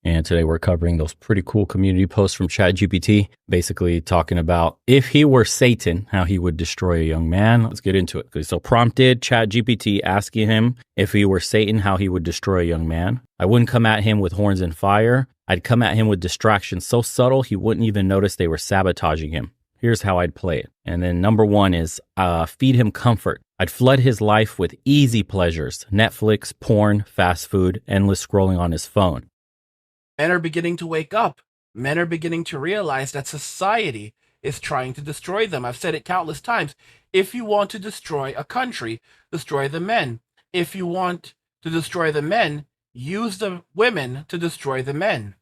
And today we're covering those pretty cool community posts from ChatGPT, basically talking about if he were Satan, how he would destroy a young man. Let's get into it. So prompted ChatGPT asking him if he were Satan, how he would destroy a young man. I wouldn't come at him with horns and fire. I'd come at him with distractions so subtle he wouldn't even notice they were sabotaging him. Here's how I'd play it. And then number one is feed him comfort. I'd flood his life with easy pleasures, Netflix, porn, fast food, endless scrolling on his phone. Men are beginning to wake up. Men are beginning to realize that society is trying to destroy them. I've said it countless times. If you want to destroy a country, destroy the men. If you want to destroy the men, use the women to destroy the men.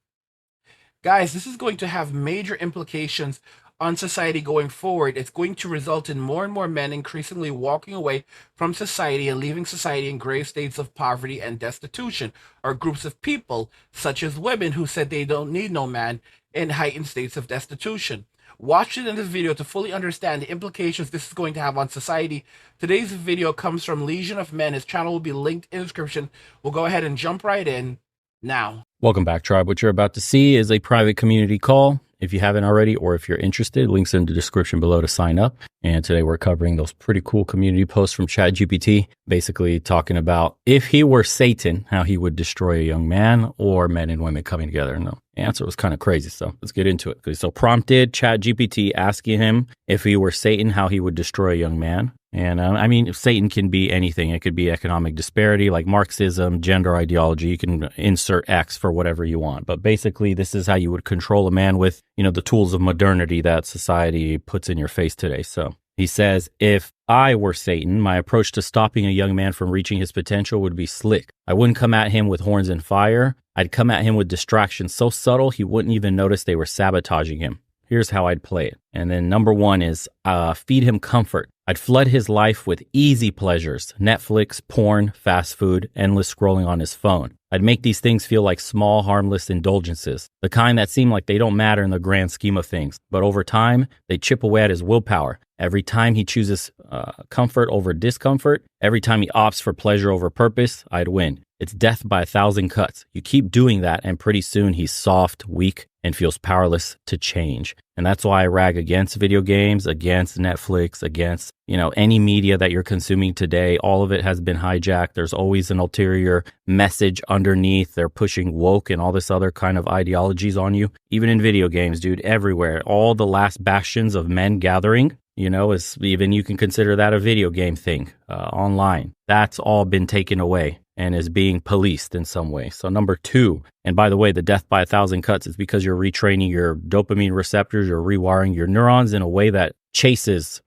Guys, this is going to have major implications on society going forward. It's going to result in more and more men increasingly walking away from society and leaving society in grave states of poverty and destitution, or groups of people, such as women, who said they don't need no man, in heightened states of destitution. Watch it in this video to fully understand the implications this is going to have on society. Today's video comes from Legion of Men. His channel will be linked in the description. We'll go ahead and jump right in now. Welcome back, tribe. What you're about to see is a private community call. If you haven't already, or if you're interested, links in the description below to sign up. And today we're covering those pretty cool community posts from ChatGPT, basically talking about if he were Satan, how he would destroy a young man, or men and women coming together. And the answer was kind of crazy. So let's get into it. So prompted ChatGPT asking him if he were Satan, how he would destroy a young man. And I mean, Satan can be anything. It could be economic disparity, like Marxism, gender ideology. You can insert X for whatever you want. But basically, this is how you would control a man with, the tools of modernity that society puts in your face today. So he says, if I were Satan, my approach to stopping a young man from reaching his potential would be slick. I wouldn't come at him with horns and fire. I'd come at him with distractions so subtle he wouldn't even notice they were sabotaging him. Here's how I'd play it. And then number one is feed him comfort. I'd flood his life with easy pleasures, Netflix, porn, fast food, endless scrolling on his phone. I'd make these things feel like small, harmless indulgences, the kind that seem like they don't matter in the grand scheme of things. But over time, they chip away at his willpower. Every time he chooses comfort over discomfort, every time he opts for pleasure over purpose, I'd win. It's death by 1,000 cuts. You keep doing that, and pretty soon he's soft, weak, and feels powerless to change. And that's why I rag against video games, against Netflix, against, any media that you're consuming today. All of it has been hijacked. There's always an ulterior message underneath. They're pushing woke and all this other kind of ideologies on you. Even in video games, dude, everywhere. All the last bastions of men gathering, is even, you can consider that a video game thing online. That's all been taken away and is being policed in some way. So number two, and by the way, the death by 1,000 cuts is because you're retraining your dopamine receptors, you're rewiring your neurons in a way that chases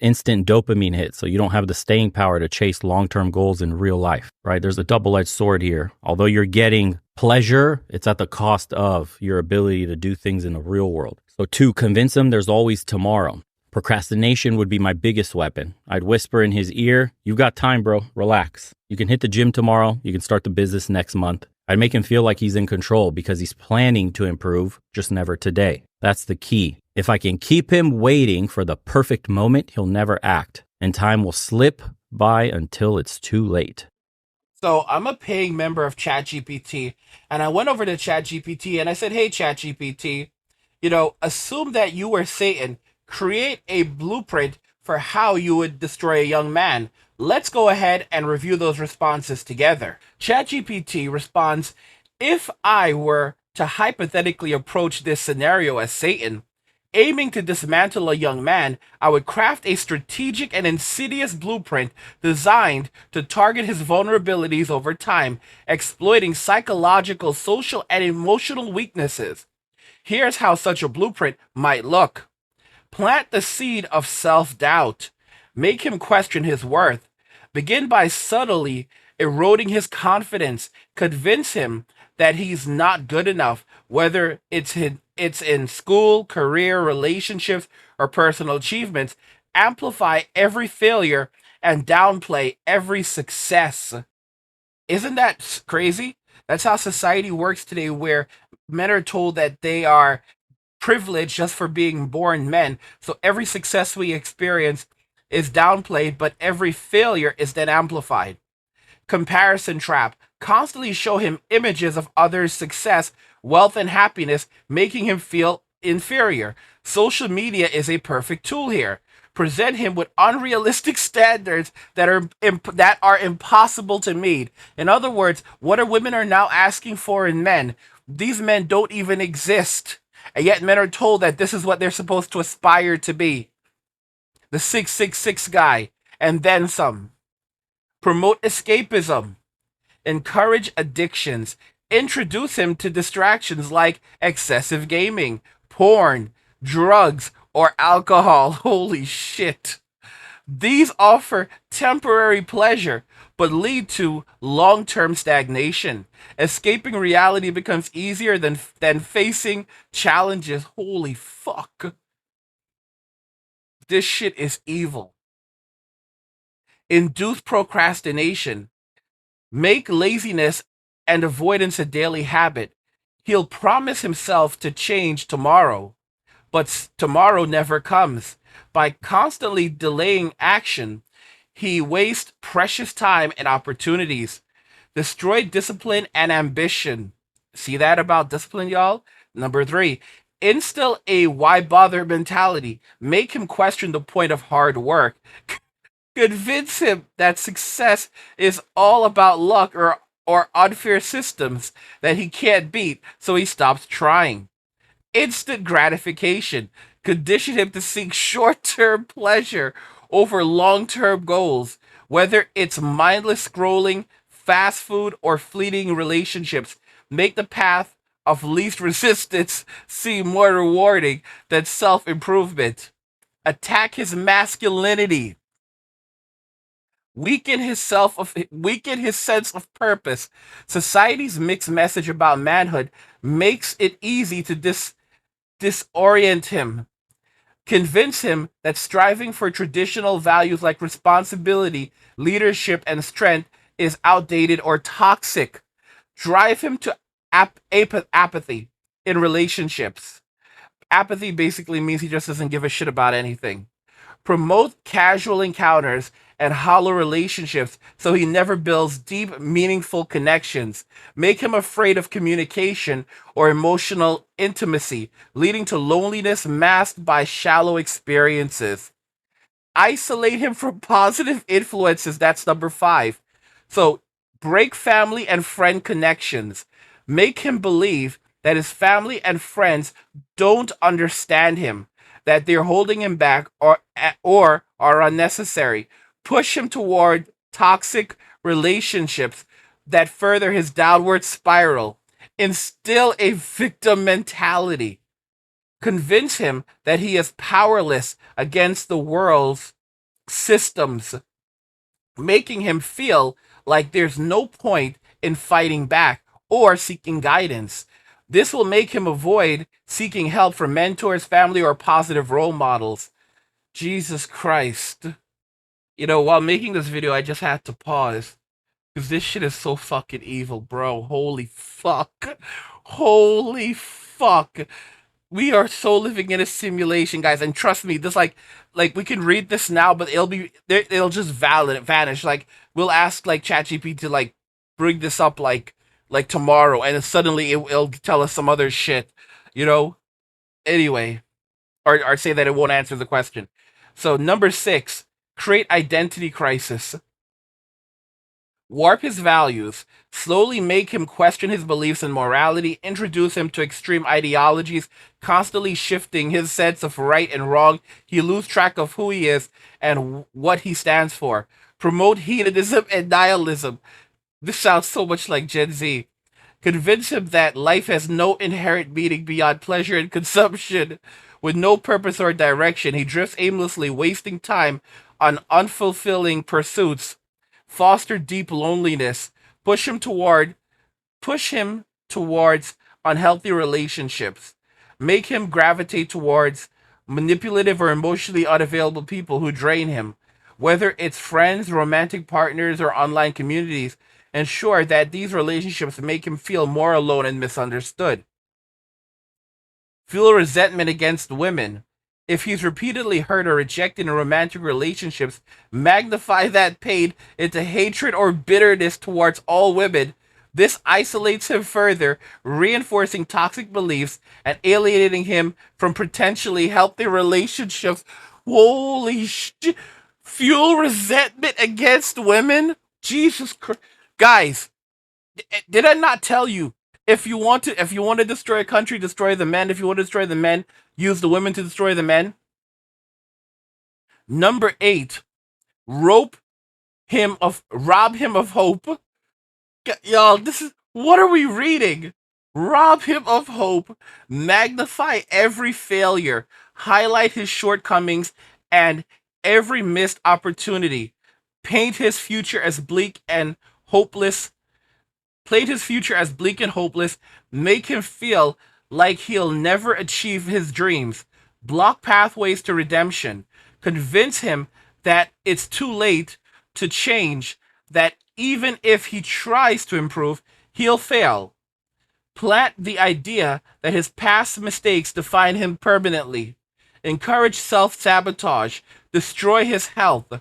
instant dopamine hits. So you don't have the staying power to chase long-term goals in real life, right? There's a double-edged sword here. Although you're getting pleasure, it's at the cost of your ability to do things in the real world. So two, convince him there's always tomorrow. Procrastination would be my biggest weapon. I'd whisper in his ear, you've got time, bro. Relax. You can hit the gym tomorrow. You can start the business next month. I'd make him feel like he's in control because he's planning to improve, just never today. That's the key. If I can keep him waiting for the perfect moment, he'll never act, and time will slip by until it's too late. So I'm a paying member of ChatGPT, and I went over to ChatGPT and I said, hey, ChatGPT, assume that you were Satan. Create a blueprint for how you would destroy a young man. Let's go ahead and review those responses together. ChatGPT responds, if I were to hypothetically approach this scenario as Satan, aiming to dismantle a young man, I would craft a strategic and insidious blueprint designed to target his vulnerabilities over time, exploiting psychological, social, and emotional weaknesses. Here's how such a blueprint might look. Plant the seed of self-doubt. Make him question his worth. Begin by subtly eroding his confidence. Convince him that he's not good enough, whether it's in school, career, relationships, or personal achievements. Amplify every failure and downplay every success. Isn't that crazy? That's how society works today, where men are told that they are privileged just for being born men. So every success we experience is downplayed, but every failure is then amplified. Comparison trap. constantly show him images of others' success, wealth, and happiness, making him feel inferior. Social media is a perfect tool here. Present him with unrealistic standards that are impossible to meet. In other words, what are women are now asking for in men? These men don't even exist. And yet men are told that this is what they're supposed to aspire to be. The 666 guy, and then some. Promote escapism. Encourage addictions. Introduce him to distractions like excessive gaming, porn, drugs, or alcohol. Holy shit. These offer temporary pleasure, but lead to long-term stagnation. Escaping reality becomes easier than facing challenges. Holy fuck. This shit is evil. Induce procrastination. Make laziness and avoidance a daily habit. He'll promise himself to change tomorrow, but tomorrow never comes. By constantly delaying action, he wastes precious time and opportunities. Destroy discipline and ambition. See that about discipline, y'all? Number 3, instill a why bother mentality. Make him question the point of hard work. Convince him that success is all about luck or unfair systems that he can't beat, so he stops trying. Instant gratification. Condition him to seek short term pleasure over long term goals, whether it's mindless scrolling, fast food, or fleeting relationships. Make the path of least resistance seem more rewarding than self improvement. Attack his masculinity. Weaken his sense of purpose. Society's mixed message about manhood makes it easy to disorient him. Convince him that striving for traditional values like responsibility, leadership, and strength is outdated or toxic. Drive him to apathy in relationships. Apathy basically means he just doesn't give a shit about anything. Promote casual encounters and hollow relationships so he never builds deep, meaningful connections. Make him afraid of communication or emotional intimacy, leading to loneliness masked by shallow experiences. Isolate him from positive influences. That's number 5. So, break family and friend connections. Make him believe that his family and friends don't understand him, that they're holding him back or are unnecessary. Push him toward toxic relationships that further his downward spiral. Instill a victim mentality. Convince him that he is powerless against the world's systems, making him feel like there's no point in fighting back or seeking guidance. This will make him avoid seeking help from mentors, family, or positive role models. Jesus Christ. While making this video, I just had to pause. Because this shit is so fucking evil, bro. Holy fuck. Holy fuck. We are so living in a simulation, guys. And trust me, this like we can read this now, but it'll just vanish. Like, we'll ask like ChatGPT to like bring this up like tomorrow, and then suddenly it'll tell us some other shit. Anyway, or say that it won't answer the question. So number 6, create identity crisis. Warp his values, slowly make him question his beliefs and morality, introduce him to extreme ideologies, constantly shifting his sense of right and wrong. He loses track of who he is and what he stands for. Promote hedonism and nihilism. This sounds so much like Gen Z. Convince him that life has no inherent meaning beyond pleasure and consumption. With no purpose or direction, he drifts aimlessly, wasting time on unfulfilling pursuits. Foster deep loneliness. Push him towards unhealthy relationships. Make him gravitate towards manipulative or emotionally unavailable people who drain him. Whether it's friends, romantic partners, or online communities, ensure that these relationships make him feel more alone and misunderstood. Feel resentment against women. If he's repeatedly hurt or rejected in romantic relationships, magnify that pain into hatred or bitterness towards all women. This isolates him further, reinforcing toxic beliefs and alienating him from potentially healthy relationships. Holy shit. Fuel resentment against women? Jesus Christ. Guys, did I not tell you? If you want to destroy a country, destroy the men. If you want to destroy the men, use the women to destroy the men. Number 8, rob him of hope. Y'all, this is what are we reading? Rob him of hope, magnify every failure, highlight his shortcomings and every missed opportunity, paint his future as bleak and hopeless, played his future as bleak and hopeless, make him feel like he'll never achieve his dreams, block pathways to redemption, convince him that it's too late to change, that even if he tries to improve, he'll fail. Plant the idea that his past mistakes define him permanently. Encourage self sabotage. Destroy his health.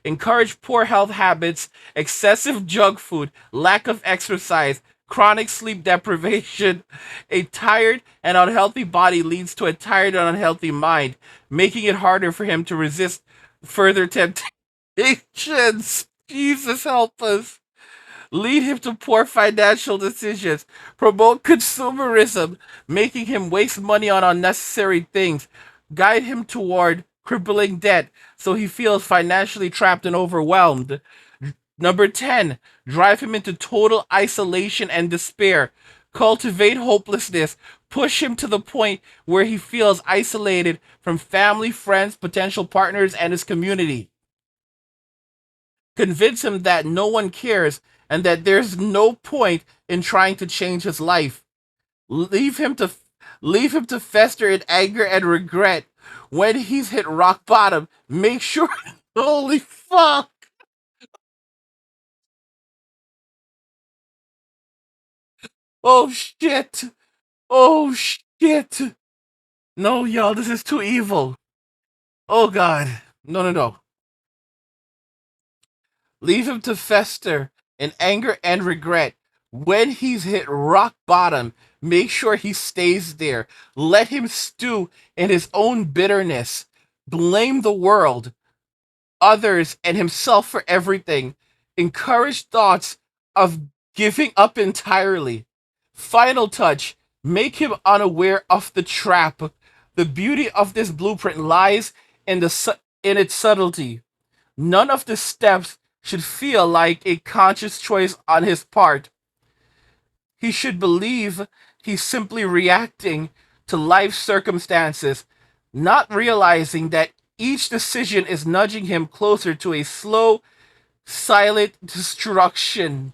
Encourage poor health habits, excessive junk food, lack of exercise, chronic sleep deprivation. A tired and unhealthy body leads to a tired and unhealthy mind, making it harder for him to resist further temptations. Jesus help us. Lead him to poor financial decisions, promote consumerism, making him waste money on unnecessary things, guide him toward crippling debt so he feels financially trapped and overwhelmed. Number 10, drive him into total isolation and despair. Cultivate hopelessness. Push him to the point where he feels isolated from family, friends, potential partners, and his community. Convince him that no one cares and that there's no point in trying to change his life. Leave him to leave him to fester in anger and regret. When he's hit rock bottom, make sure holy fuck. Oh shit. Oh shit. No, y'all, this is too evil. Oh god. No, no, no. Leave him to fester in anger and regret. When he's hit rock bottom, make sure he stays there. Let him stew in his own bitterness. Blame the world, others, and himself for everything. Encourage thoughts of giving up entirely. Final touch, make him unaware of the trap. The beauty of this blueprint lies in its subtlety. None of the steps should feel like a conscious choice on his part. He should believe he's simply reacting to life circumstances, not realizing that each decision is nudging him closer to a slow, silent destruction.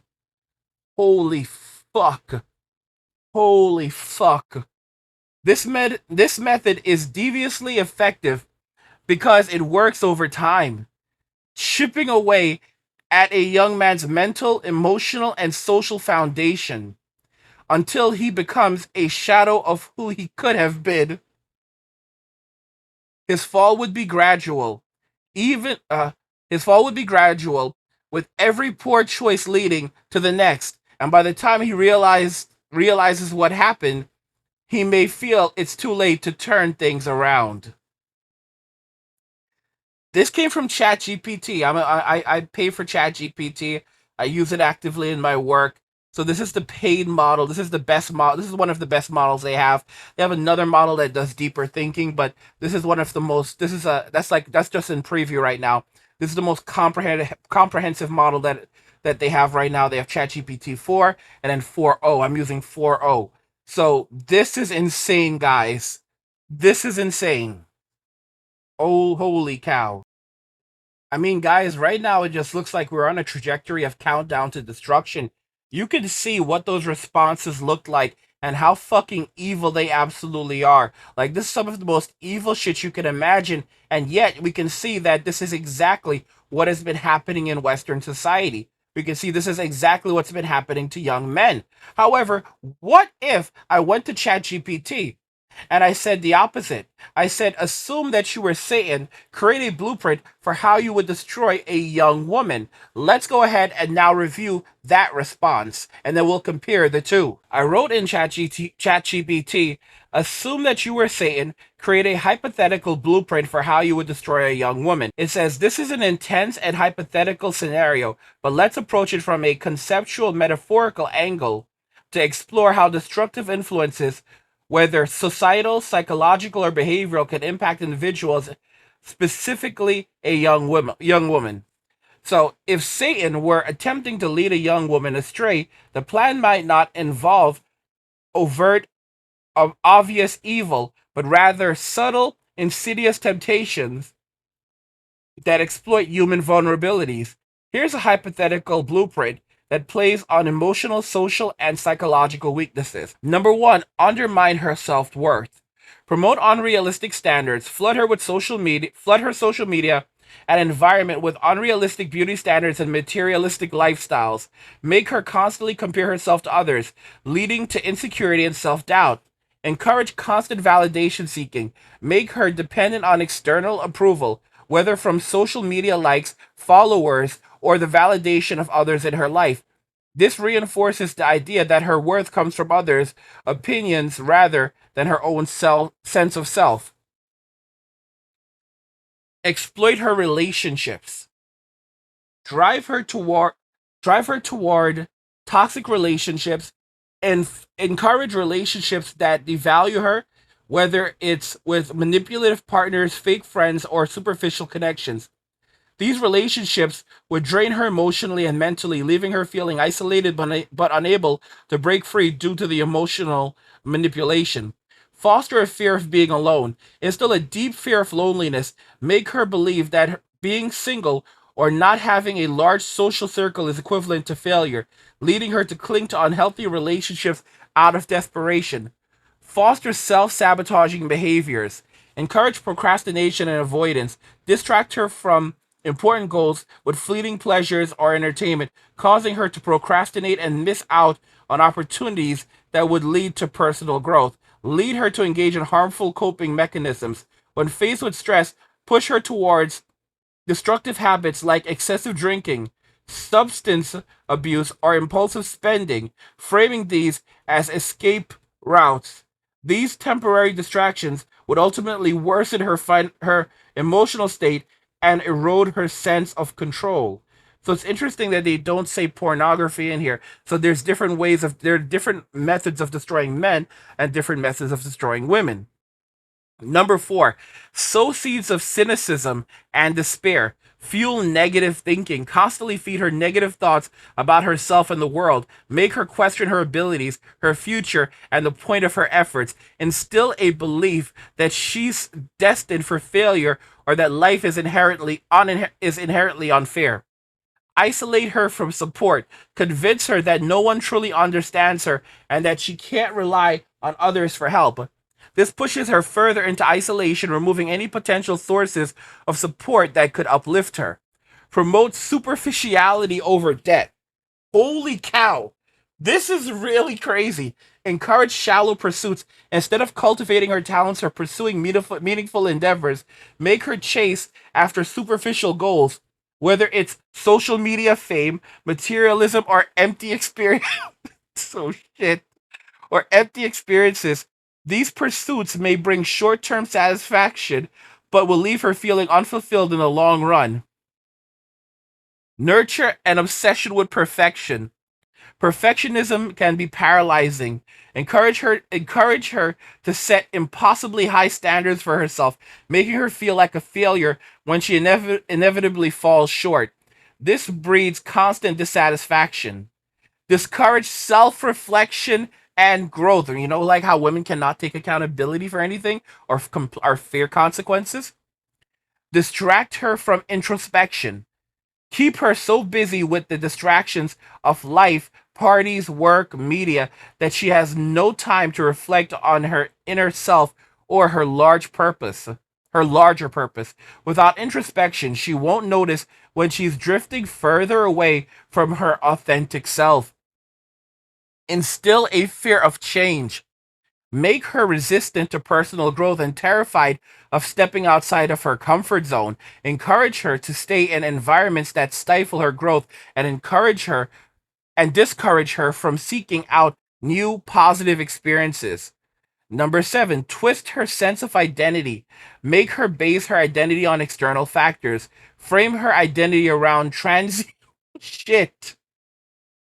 Holy fuck. Holy fuck. This method is deviously effective because it works over time, chipping away at a young man's mental, emotional, and social foundation until he becomes a shadow of who he could have been. His fall would be gradual, even his fall would be gradual, with every poor choice leading to the next. And by the time he realizes what happened, he may feel it's too late to turn things around. This came from ChatGPT. I pay for ChatGPT. I use it actively in my work. So this is the paid model. This is the best model. This is one of the best models they have. They have another model that does deeper thinking, but this is one of the most. This is a that's just in preview right now. This is the most comprehensive model that they have right now. They have ChatGPT 4 and then 4.0. I'm using 4.0. So this is insane, guys. This is insane. Oh, holy cow. I mean, guys, right now it just looks like we're on a trajectory of countdown to destruction. You can see what those responses looked like and how fucking evil they absolutely are. Like, this is some of the most evil shit you can imagine, and yet we can see that this is exactly what has been happening in Western society. We can see this is exactly what's been happening to young men. However, what if I went to ChatGPT And I said the opposite. I said, assume that you were Satan, create a blueprint for how you would destroy a young woman. Let's go ahead and now review that response, and then we'll compare the two. I wrote in ChatGPT, assume that you were Satan, create a hypothetical blueprint for how you would destroy a young woman. It says, this is an intense and hypothetical scenario, but let's approach it from a conceptual, metaphorical angle to explore how destructive influences, whether societal, psychological, or behavioral, can impact individuals, specifically a young woman. So, if Satan were attempting to lead a young woman astray, the plan might not involve overt, obvious evil, but rather subtle, insidious temptations that exploit human vulnerabilities. Here's a hypothetical blueprint that plays on emotional, social, and psychological weaknesses. Number one, undermine her self-worth. Promote unrealistic standards, flood her social media and environment with unrealistic beauty standards and materialistic lifestyles. Make her constantly compare herself to others, leading to insecurity and self-doubt. Encourage constant validation seeking. Make her dependent on external approval, whether from social media likes, followers, or the validation of others in her life. This reinforces the idea that her worth comes from others' opinions rather than her own sense of self. Exploit her relationships. Drive her toward drive her toward toxic relationships and encourage relationships that devalue her, whether it's with manipulative partners, fake friends, or superficial connections. These relationships would drain her emotionally and mentally, leaving her feeling isolated but unable to break free due to the emotional manipulation. Foster a fear of being alone. Instill a deep fear of loneliness. Make her believe that being single or not having a large social circle is equivalent to failure, leading her to cling to unhealthy relationships out of desperation. Foster self sabotaging behaviors. Encourage procrastination and avoidance. Distract her from important goals with fleeting pleasures or entertainment, causing her to procrastinate and miss out on opportunities that would lead to personal growth. Lead her to engage in harmful coping mechanisms. When faced with stress, push her towards destructive habits like excessive drinking, substance abuse, or impulsive spending, framing these as escape routes. These temporary distractions would ultimately worsen her emotional state and erode her sense of control. So it's interesting that they don't say pornography in here. So there are different methods of destroying men and different methods of destroying women. Number four, sow seeds of cynicism and despair. Fuel negative thinking. Constantly feed her negative thoughts about herself and the world. Make her question her abilities, her future, and the point of her efforts. Instill a belief that she's destined for failure or that life is inherently unfair. Isolate her from support. Convince her that no one truly understands her and that she can't rely on others for help. This pushes her further into isolation, removing any potential sources of support that could uplift her. Promote superficiality over depth. Holy cow! This is really crazy. Encourage shallow pursuits. Instead of cultivating her talents or pursuing meaningful endeavors, make her chase after superficial goals, whether it's social media fame, materialism, or empty experience. So shit. Or empty experiences. These pursuits may bring short term satisfaction, but will leave her feeling unfulfilled in the long run. Nurture an obsession with perfection. Perfectionism can be paralyzing. Encourage her to set impossibly high standards for herself, making her feel like a failure when she inevitably falls short. This breeds constant dissatisfaction. Discourage self-reflection and growth. Like how women cannot take accountability for anything or fear consequences. Distract her from introspection. Keep her so busy with the distractions of life, parties, work, media, that she has no time to reflect on her inner self or her larger purpose. Without introspection, she won't notice when she's drifting further away from her authentic self. Instill a fear of change. Make her resistant to personal growth and terrified of stepping outside of her comfort zone. Encourage her to stay in environments that stifle her growth and encourage her and discourage her from seeking out new positive experiences. Number 7, twist her sense of identity. Make her base her identity on external factors. Frame her identity around transient shit.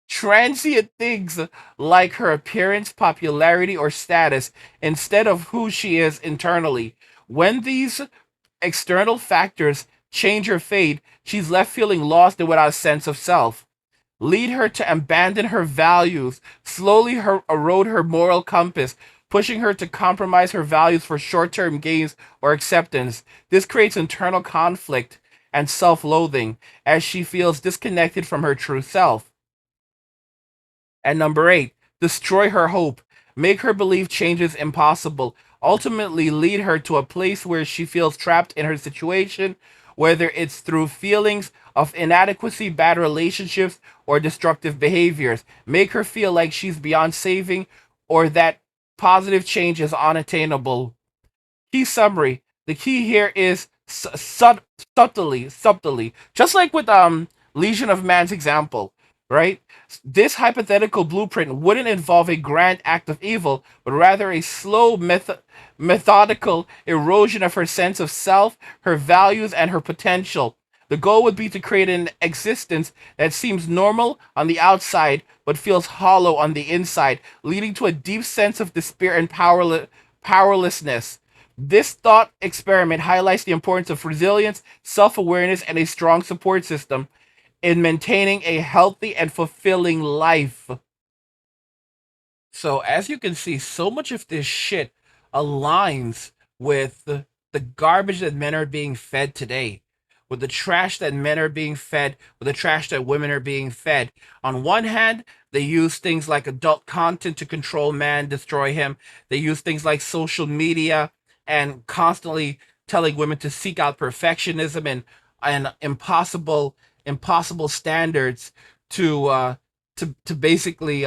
Transient things like her appearance, popularity, or status instead of who she is internally. When these external factors change her fate, she's left feeling lost and without a sense of self. Lead her to abandon her values, slowly erode her moral compass, pushing her to compromise her values for short term gains or acceptance. This creates internal conflict and self loathing as she feels disconnected from her true self. And number 8, destroy her hope. Make her believe change is impossible. Ultimately, lead her to a place where she feels trapped in her situation, whether it's through feelings of inadequacy, bad relationships, or destructive behaviors. Make her feel like she's beyond saving or that positive change is unattainable. Key summary. The key here is subtly, just like with Legion of Man's example, right? This hypothetical blueprint wouldn't involve a grand act of evil, but rather a slow, methodical erosion of her sense of self, her values, and her potential. The goal would be to create an existence that seems normal on the outside, but feels hollow on the inside, leading to a deep sense of despair and powerlessness. This thought experiment highlights the importance of resilience, self awareness, and a strong support system in maintaining a healthy and fulfilling life. So, as you can see, so much of this shit aligns with the garbage that men are being fed today, with the trash that men are being fed, with the trash that women are being fed. On one hand, they use things like adult content to control man, destroy him. They use things like social media and constantly telling women to seek out perfectionism and impossible standards to to basically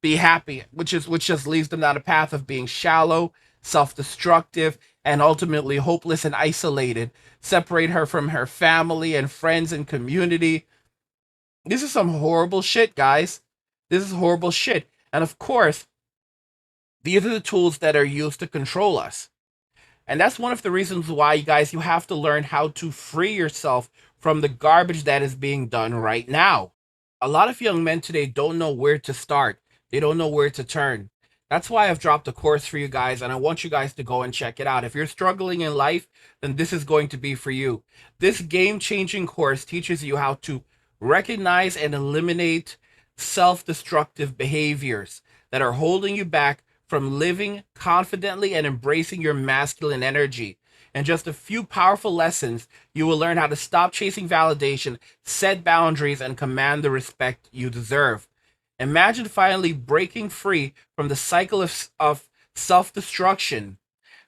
be happy, which just leads them down a path of being shallow, self-destructive, and ultimately hopeless and isolated. Separate her from her family and friends and community. This is some horrible shit, guys. This is horrible shit. And of course, these are the tools that are used to control us. And that's one of the reasons why, you guys, you have to learn how to free yourself from the garbage that is being done right now. A lot of young men today don't know where to start. They don't know where to turn. That's why I've dropped a course for you guys, and I want you guys to go and check it out. If you're struggling in life, then this is going to be for you. This game-changing course teaches you how to recognize and eliminate self-destructive behaviors that are holding you back from living confidently and embracing your masculine energy. In just a few powerful lessons, you will learn how to stop chasing validation, set boundaries, and command the respect you deserve. Imagine finally breaking free from the cycle of self destruction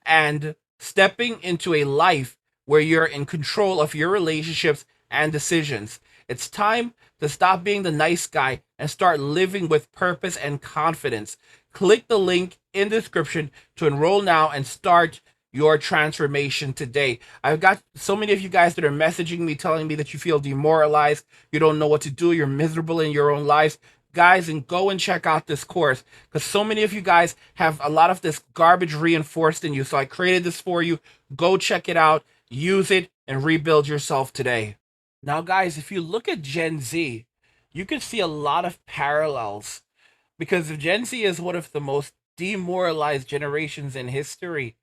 and stepping into a life where you're in control of your relationships and decisions. It's time to stop being the nice guy and start living with purpose and confidence. Click the link in the description to enroll now and start your transformation today. I've got so many of you guys that are messaging me telling me that you feel demoralized, you don't know what to do, you're miserable in your own lives. Guys, and go and check out this course, because so many of you guys have a lot of this garbage reinforced in you. So I created this for you. Go check it out, use it, and rebuild yourself today. Now, guys, if you look at Gen Z, you can see a lot of parallels, because Gen Z is one of the most demoralized generations in history.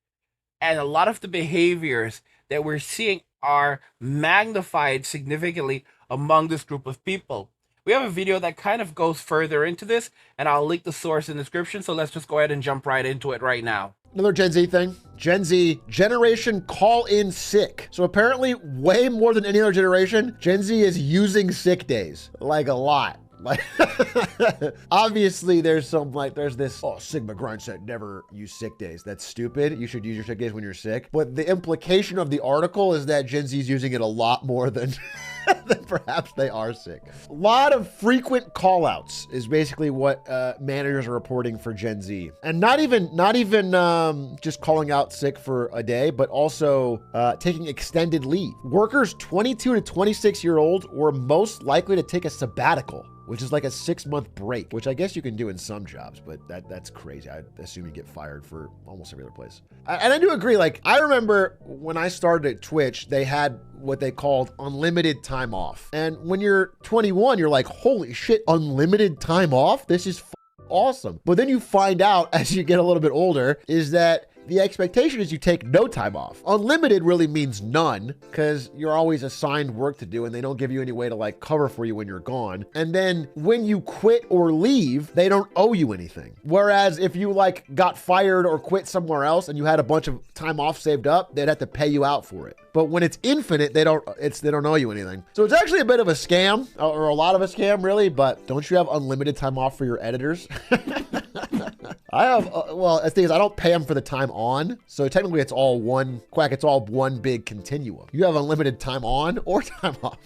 And a lot of the behaviors that we're seeing are magnified significantly among this group of people. We have a video that kind of goes further into this, and I'll link the source in the description. So let's just go ahead and jump right into it right now. Another Gen Z thing. Gen Z, generation call in sick. So apparently way more than any other generation, Gen Z is using sick days, like a lot. Like, obviously there's this, oh, Sigma grind set, never use sick days. That's stupid. You should use your sick days when you're sick. But the implication of the article is that Gen Z is using it a lot more than then perhaps they are sick. A lot of frequent call-outs is basically what managers are reporting for Gen Z. And not even just calling out sick for a day, but also taking extended leave. Workers 22 to 26-year-old were most likely to take a sabbatical, which is like a 6-month break, which I guess you can do in some jobs, but that's crazy. I assume you get fired for almost every other place. And I do agree. Like, I remember when I started at Twitch, they had what they called unlimited time off. And when you're 21, you're like, holy shit, unlimited time off? This is awesome. But then you find out as you get a little bit older is that the expectation is you take no time off. Unlimited really means none, because you're always assigned work to do and they don't give you any way to like cover for you when you're gone. And then when you quit or leave, they don't owe you anything. Whereas if you like got fired or quit somewhere else and you had a bunch of time off saved up, they'd have to pay you out for it. But when it's infinite, they don't owe you anything. So it's actually a bit of a scam, or a lot of a scam really, but don't you have unlimited time off for your editors? I have, well, the thing is, I don't pay them for the time on. So technically it's all one big continuum. You have unlimited time on or time off.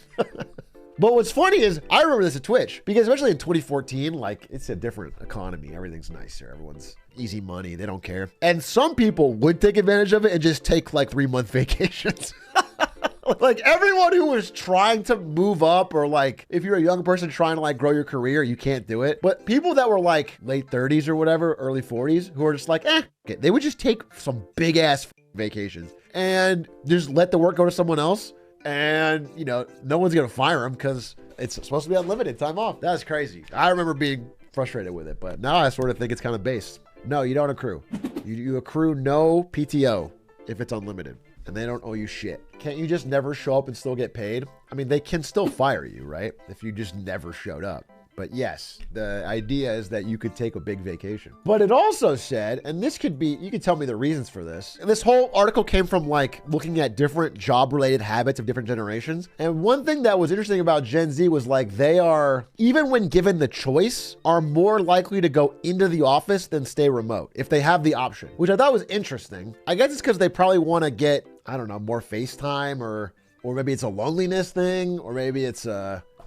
But what's funny is I remember this at Twitch, because especially in 2014, like, it's a different economy. Everything's nice here. Everyone's easy money. They don't care. And some people would take advantage of it and just take like 3-month vacations. Like, everyone who was trying to move up, or like if you're a young person trying to like grow your career, you can't do it. But people that were like late 30s or whatever, early 40s, who are just like, they would just take some big ass vacations and just let the work go to someone else. And, you know, no one's going to fire them because it's supposed to be unlimited time off. That's crazy. I remember being frustrated with it, but now I sort of think it's kind of based. No, you don't accrue. You accrue no PTO if it's unlimited. And they don't owe you shit. Can't you just never show up and still get paid? I mean, they can still fire you, right? If you just never showed up. But yes, the idea is that you could take a big vacation. But it also said, and this could be, you could tell me the reasons for this. And this whole article came from like looking at different job-related habits of different generations. And one thing that was interesting about Gen Z was like, they are, even when given the choice, are more likely to go into the office than stay remote if they have the option, which I thought was interesting. I guess it's because they probably want to get, I don't know, more FaceTime, or maybe it's a loneliness thing, or maybe it's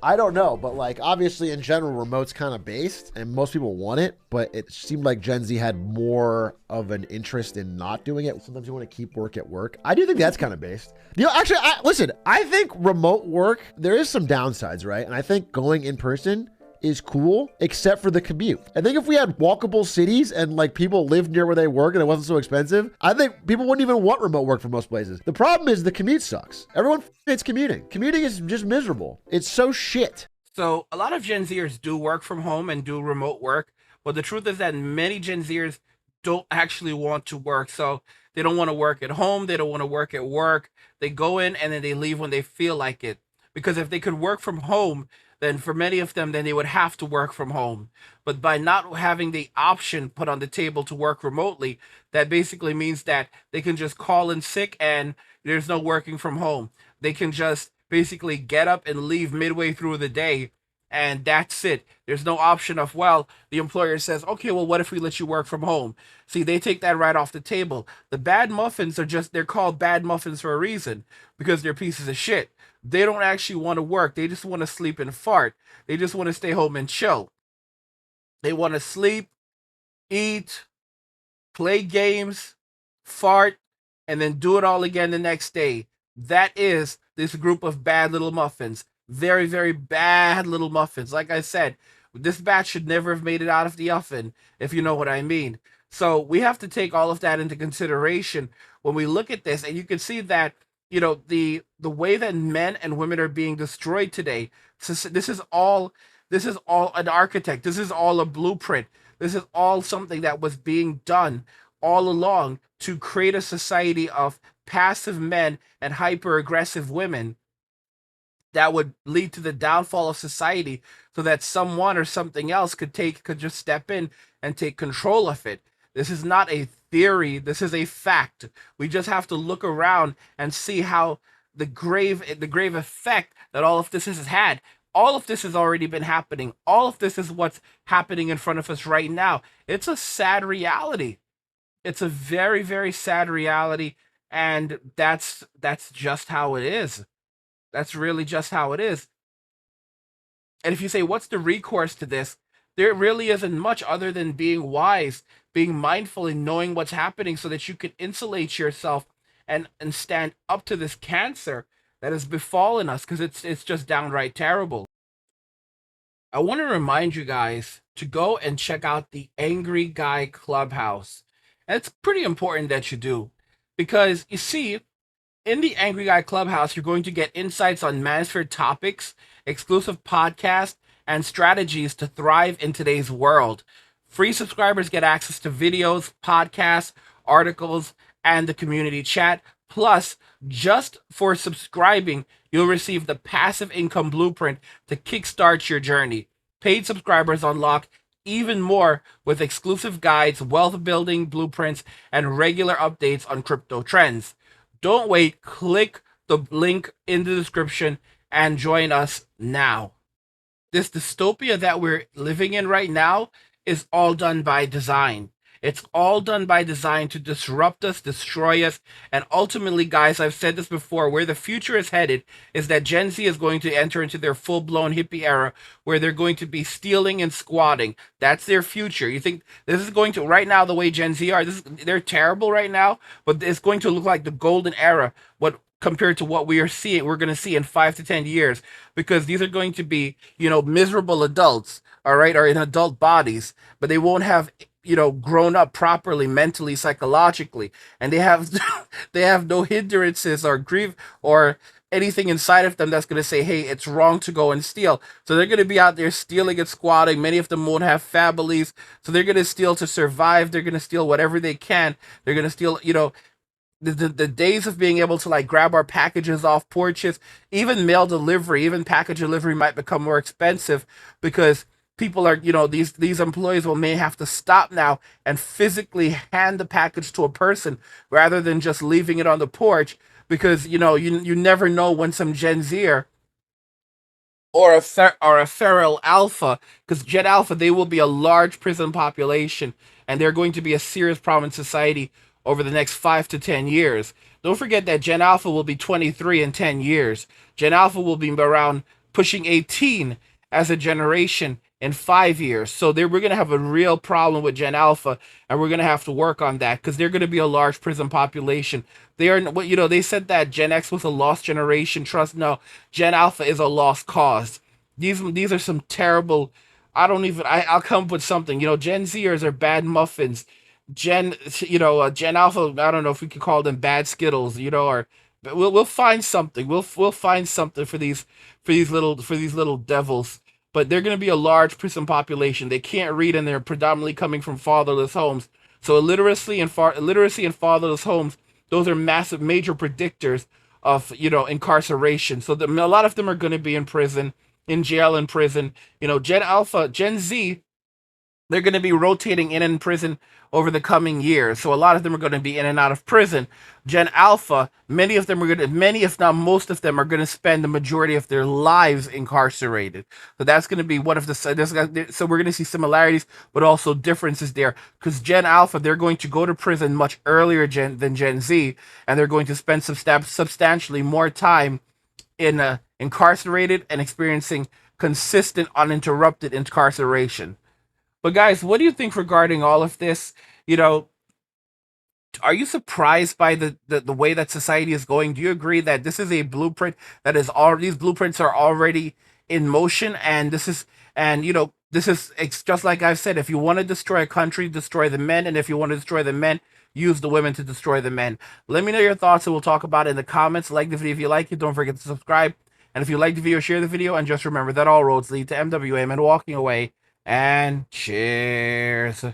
I don't know, but like obviously in general, remote's kind of based and most people want it, but it seemed like Gen Z had more of an interest in not doing it. Sometimes you want to keep work at work. I do think that's kind of based. You know, actually, listen, I think remote work, there is some downsides, right? And I think going in person is cool, except for the commute. I think if we had walkable cities and like people lived near where they work and it wasn't so expensive, I think people wouldn't even want remote work for most places. The problem is the commute sucks. Everyone hates commuting. Commuting is just miserable. It's so shit. So a lot of Gen Zers do work from home and do remote work, but the truth is that many Gen Zers don't actually want to work. So they don't want to work at home. They don't want to work at work. They go in and then they leave when they feel like it. Because if they could work from home, then for many of them, then they would have to work from home. But by not having the option put on the table to work remotely, that basically means that they can just call in sick and there's no working from home. They can just basically get up and leave midway through the day, and that's it. There's no option of, well, the employer says, okay, well, what if we let you work from home? See, they take that right off the table. The bad muffins they're called bad muffins for a reason, because they're pieces of shit. They don't actually want to work. They just want to sleep and fart. They just want to stay home and chill. They want to sleep, eat, play games, fart, and then do it all again the next day. That is this group of bad little muffins. Very, very bad little muffins. Like I said, this batch should never have made it out of the oven, if you know what I mean. So we have to take all of that into consideration when we look at this. And you can see that, you know, the way that men and women are being destroyed today. This is all an architect. This is all a blueprint. This is all something that was being done all along to create a society of passive men and hyper aggressive women that would lead to the downfall of society, so that someone or something else could just step in and take control of it. This is not a theory. This is a fact. We just have to look around and see how the grave effect that all of this has had. All of this has already been happening. All of this is what's happening in front of us right now. It's a sad reality. It's a very, very sad reality, and that's just how it is. That's really just how it is. And if you say, what's the recourse to this? There really isn't much other than being wise, being mindful, and knowing what's happening so that you can insulate yourself and stand up to this cancer that has befallen us, because it's just downright terrible. I want to remind you guys to go and check out the Angry Guy Clubhouse. And it's pretty important that you do, because you see, in the Angry Guy Clubhouse, you're going to get insights on manosphere topics, exclusive podcasts, and strategies to thrive in today's world. Free subscribers get access to videos, podcasts, articles, and the community chat. Plus, just for subscribing, you'll receive the passive income blueprint to kickstart your journey. Paid subscribers unlock even more with exclusive guides, wealth building blueprints, and regular updates on crypto trends. Don't wait, click the link in the description and join us now. This dystopia that we're living in right now is all done by design. It's all done by design to disrupt us, destroy us, and ultimately, guys, I've said this before, where the future is headed is that Gen Z is going to enter into their full-blown hippie era, where they're going to be stealing and squatting. That's their future. You think this is going to, right now, the way Gen Z are, they're terrible right now, but it's going to look like the golden era, compared to what we're going to see in 5 to 10 years, because these are going to be, miserable adults, all right, or in adult bodies, but they won't have, grown up properly mentally, psychologically, and they have they have no hindrances or grief or anything inside of them that's going to say, hey, it's wrong to go and steal. So they're going to be out there stealing and squatting. Many of them won't have families, so they're going to steal to survive. They're going to steal whatever they can. They're going to steal, the days of being able to like grab our packages off porches, even mail delivery, even package delivery might become more expensive, because people are, these employees may have to stop now and physically hand the package to a person rather than just leaving it on the porch, because you never know when some Gen Zer or a feral alpha, because Gen Alpha, they will be a large prison population, and they're going to be a serious problem in society over the next 5 to 10 years. Don't forget that Gen Alpha will be 23 in 10 years. Gen Alpha will be around pushing 18 as a generation in 5 years. So we're going to have a real problem with Gen Alpha, and we're going to have to work on that, because they're going to be a large prison population. They said that Gen X was a lost generation. Trust no, Gen Alpha is a lost cause. These are some terrible. I'll come up with something. Gen Zers are bad muffins. Gen Alpha, I don't know if we could call them bad Skittles, or but we'll find something. We'll find something for these little devils. But they're going to be a large prison population. They can't read, and they're predominantly coming from fatherless homes. So illiteracy and fatherless homes, those are massive, major predictors of incarceration. So a lot of them are going to be in prison, in jail, in prison. Gen Alpha, Gen Z, they're going to be rotating in prison over the coming years. So a lot of them are going to be in and out of prison. Gen Alpha, many if not most of them are going to spend the majority of their lives incarcerated. So that's going to be one of the, so we're going to see similarities, but also differences there. Because Gen Alpha, they're going to go to prison much earlier than Gen Z, and they're going to spend substantially more time incarcerated and experiencing consistent, uninterrupted incarceration. But guys, what do you think regarding all of this? Are you surprised by the way that society is going? Do you agree that this is a blueprint that is all these blueprints are already in motion, and it's just like I've said, if you want to destroy a country, destroy the men, and if you want to destroy the men, use the women to destroy the men. Let me know your thoughts, and we'll talk about it in the comments. Like the video if you like it. Don't forget to subscribe. And if you like the video, share the video, and just remember that all roads lead to MWM and walking away. And cheers.